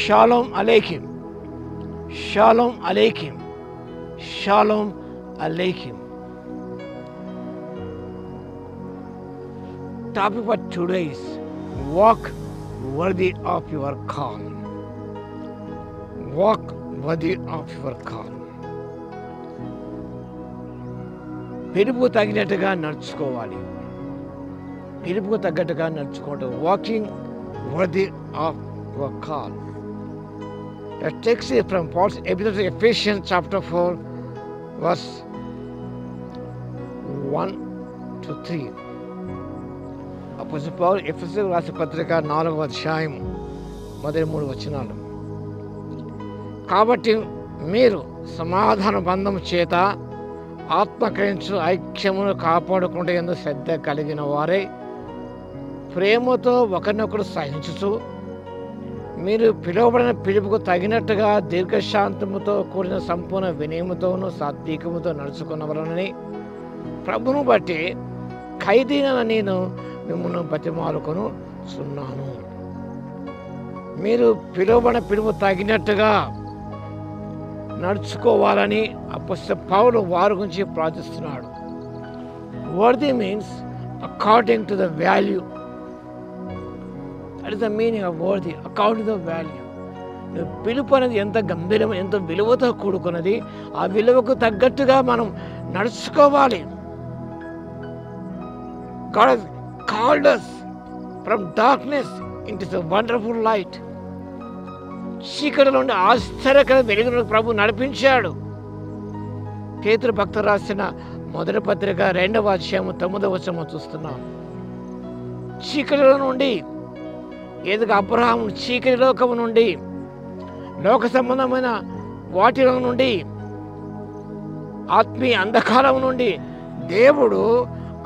Shalom అలైకిం, షాలోమ్ అలైకిం, షాలోమ్ అలైకిం. Topic for today is walk worthy of your call. Walk worthy of your call. పిలుపుకు తగినట్టుగా నడుచుకోవాలి. పిలుపుకు తగ్గట్టుగా నడుచుకోవడం. Walking worthy of your call. The text is from Paul's epistle to Ephesians chapter 4 verse 1 to 3. అపోస్తలుడు పౌలు ఎఫెసీయులకు రాసిన పత్రిక 4వ అధ్యాయం మొదటి 3 వచనాలు. కాబట్టి మీరు సమాధాన బంధం చేత ఆత్మకరించు ఐక్యమును కాపాడుకుంటే ఎందుకు శ్రద్ధ కలిగిన వారై ప్రేమతో ఒకరినొకరు సహించుతూ మీరు పిలువబడిన పిలుపుకు తగినట్టుగా దీర్ఘశాంతముతో కూడిన సంపూర్ణ వినయముతోనూ సాత్వికముతో నడుచుకున్నవరని ప్రభును బట్టి ఖైదీన నేను మిమ్మల్ని బతిమాలుకొను చున్నాను. మీరు పిలువబడిన పిలుపు తగినట్టుగా నడుచుకోవాలని అపోస్తలుడు పౌలు వారి గురించి ప్రార్థిస్తున్నాడు. Worthy means according to the value. That is the meaning of worthy, according to the value. పిలుపు అనేది ఎంత గంభీరం, ఎంత విలువతో కూడుకున్నది. ఆ విలువకు తగ్గట్టుగా మనం నడుచుకోవాలి. God has called us from darkness into the wonderful light. చీకటిలో ఉండి ఆశ్చర్యకర వెలుగును ప్రభు నడిపించాడు. పేతురు భక్తుడు రాసిన మొదటి పత్రిక 2వ అధ్యాయం 9వ వచనం చూస్తున్నాం. చీకటిలో నుండి ఏదిగా అబ్రహాము చీకటి లోకము నుండి, లోక సంబంధమైన వాటిలో నుండి, ఆత్మీయ అంధకారం నుండి దేవుడు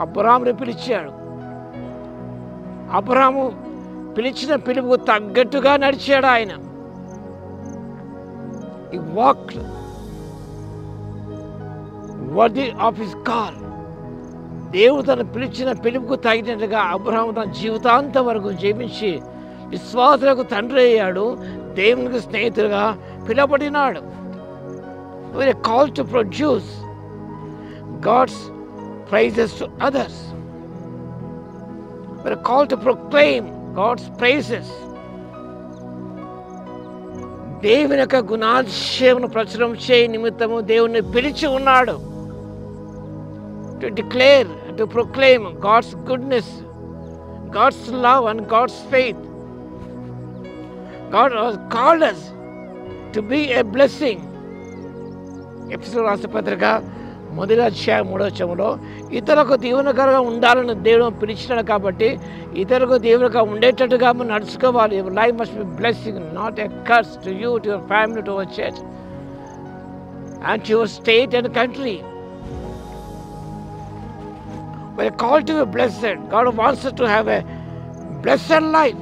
అబ్రహాముని పిలిచాడు. అబ్రహాము పిలిచిన పిలుపుకు తగ్గట్టుగా నడిచాడు ఆయన. He walked worthy of his call. దేవుడు తను పిలిచిన పిలుపుకు తగినట్టుగా అబ్రహాము తన జీవితాంతం వరకు జీవించి విశ్వాసులకు తండ్రి అయ్యాడు. దేవునికి స్నేహితులుగా పిలువబడినాడు. We are called to produce God's praises to others. We are called to proclaim God's praises. దేవుని యొక్క గుణాతిశయమును ప్రచురం చేయ నిమిత్తము దేవుని పిలిచి ఉన్నాడు. To declare, to proclaim God's goodness, God's love and God's faith. God has called us to be a blessing. ఎఫెసీయులకు రాసిన పత్రిక 1వ అధ్యాయం 3వ వచనంలో ఇతరులకు దీవెనకరంగా ఉండాలని దేవుడు పిలిచినాడు. కాబట్టి ఇతరులకు దీవెనగా ఉండేటట్టుగా మనం నడుచుకోవాలి. Your life must be blessing, not a curse to you, to your family, to your church, and to your state and country. We are called to be blessed. God wants us to have a blessed life.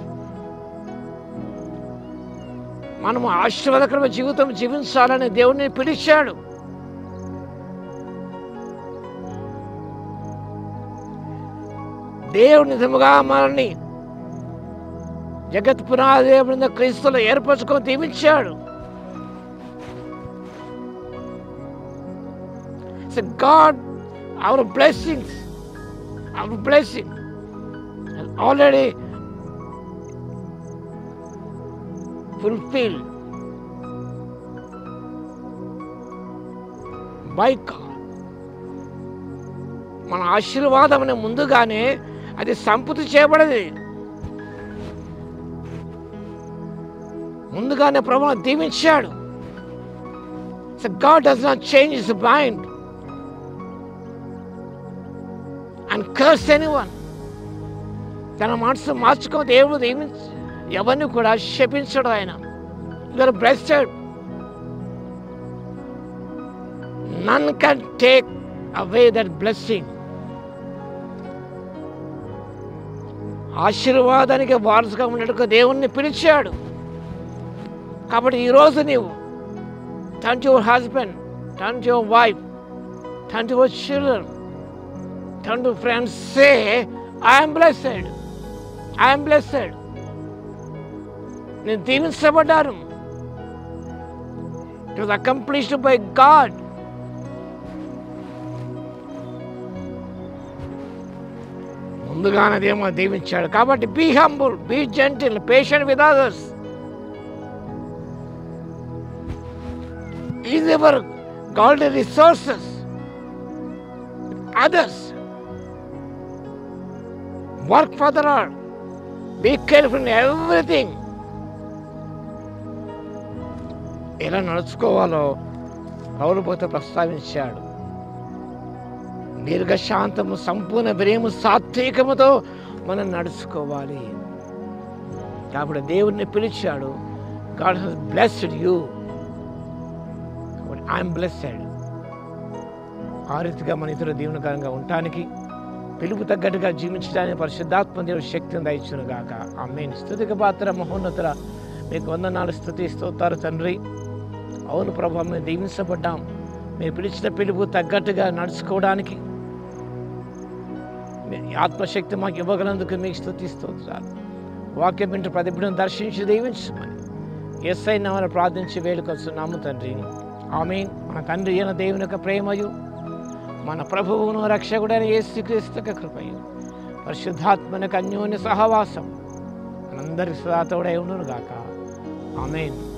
మనము ఆశీర్వాదకరమైన జీవితం జీవించాలని దేవుడిని పిలిచాడు. దేవుడు నిజముగా మనల్ని జగత్ పునాది క్రీస్తులో ఏర్పరచుకొని దీవించాడు. So God, our blessing has already fulfilled by God. మన ఆశీర్వాదం ముందుగానే అది సంపూర్తి చేయబడేది. ముందుగానే ప్రభువు దీవించాడు. So God does not change his mind and curse anyone. తన మనసు మార్చుకో దేవుడు ఎవరిని కూడా శపించడు ఆయన. You are blessed. None can take away that blessing. ఆశీర్వాదానికి వారసుగా ఉన్నట్టుగా దేవుణ్ణి పిలిచాడు. కాబట్టి ఈరోజు నీవు turn to your husband, turn to your wife, turn to your children, turn to friends, say, I am blessed. I am blessed. నేను దీవించబడ్డాను. It was accomplished by God. ముందుగానే దేమో దీవించాడు. కాబట్టి be humble, be gentle, patient with others. Is ever God resources others. Work for the Lord. Be careful in everything. ఎలా నడుచుకోవాలో పౌలు భక్తుడు ప్రస్తావించాడు. దీర్ఘశాంతము, సంపూర్ణ ప్రేమ, సాత్వికముతో మనం నడుచుకోవాలి. కాబట్టి దేవుడిని పిలిచాడు. God has blessed you. I'm blessed. ఆ రీతిగా మన ఇతర దీవెనకరంగా ఉండటానికి, పిలుపు తగ్గట్టుగా జీవించడానికి పరిశుద్ధాత్మ దేవుడు శక్తిని దయచును గాక. ఆమేన్. స్తుతికి పాత్ర మహోన్నతుల మీకు వందనాలు, స్తుతి స్తోత్రాలు తండ్రి. అవును ప్రభు, మేము దీవించబడ్డాం. మీరు పిలిచిన పిలుపు తగ్గట్టుగా నడుచుకోవడానికి ఆత్మశక్తి మాకు ఇవ్వగలందుకు మీకు స్తుతి స్తోత్రాలు. వాక్యం వింటూ ప్రతి బిడ్డను దర్శించి దీవించమని యేసయ్య నామమున ప్రార్థించి వేడుకొస్తున్నాము తండ్రి. ఆమేన్. మన తండ్రి అయిన దేవుని యొక్క ప్రేమయు, మన ప్రభువును రక్షకుడైన యేసుక్రీస్తు యొక్క కృపయు, పరిశుద్ధాత్మన అన్యోన్య సహవాసం మనందరి సదా తోడై ఉండును గాక. ఆమేన్.